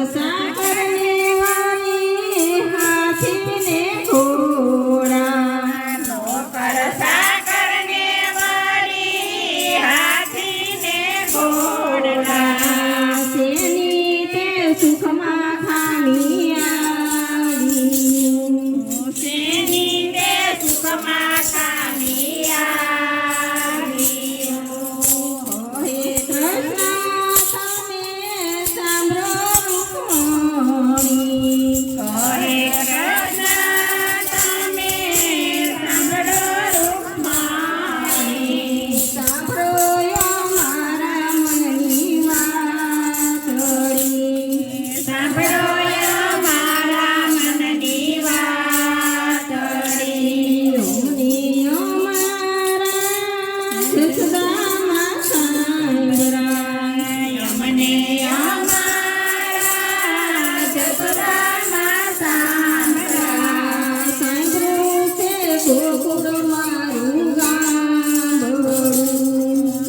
સાકરને વાળી હાથીને ઘોડા નોકર સાકરને વાળી હાથીને ઘોડા તેની તે સુખમાં ખામી આવી તેની તે સુખમાં ખામી આવી હે કૃષ્ણ તમે સાંભળો રૂકમણી હરે કૃષ્ણ તમે સાંભળો રૂકમણી સાંભળો મારા મનની વાતડી સાંભળો મારા મનની વાતડી યોનિઓ મારા સુખદામાં સાંભળા યમને અમારા જગદામાં સાંભળા સાંભળ્યું છે ગોકુળ મારું ગામડું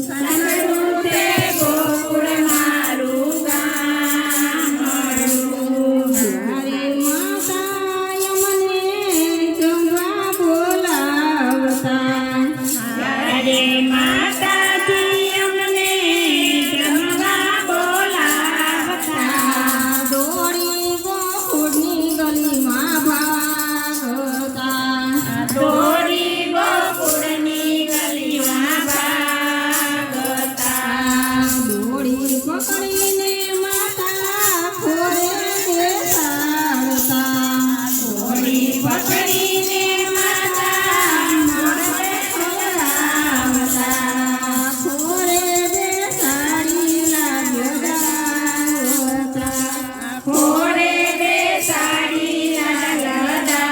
સાંભળ્યું તે ગોકુળ મારું ગામડું જ્યારે માતાએ મને જમવા બોલાવતા ત્યારે માતાજી અમને જમવા બોલાવતા દોડી ગોકુળની ગલીમાં ભાગતા દોડી ગોકુળની ગલીમાં ભાગતા દોડી પકડીને માતા ખોરે બેસાડતા દોડી પકડીને માતા મોઢે ખવડાવતા ખોરે બેસાડી લાગ્યો દાવતા ખોરે બેસાડી લડાવતા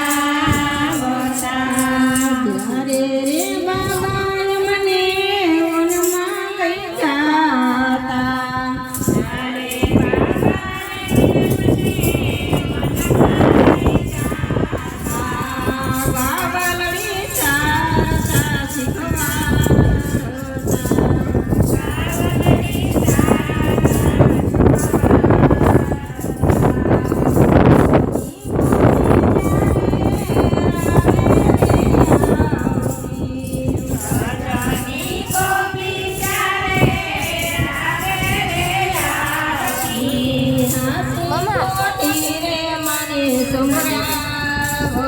ત્યારે રે બાબાએ મને વનમાં લઈ જાતા ત્યારે બાબા લડી ચાલતા શીખવા રાજાની ગોપી ચારે આવે રે આવતી હાથી રે મને સંભળાવતી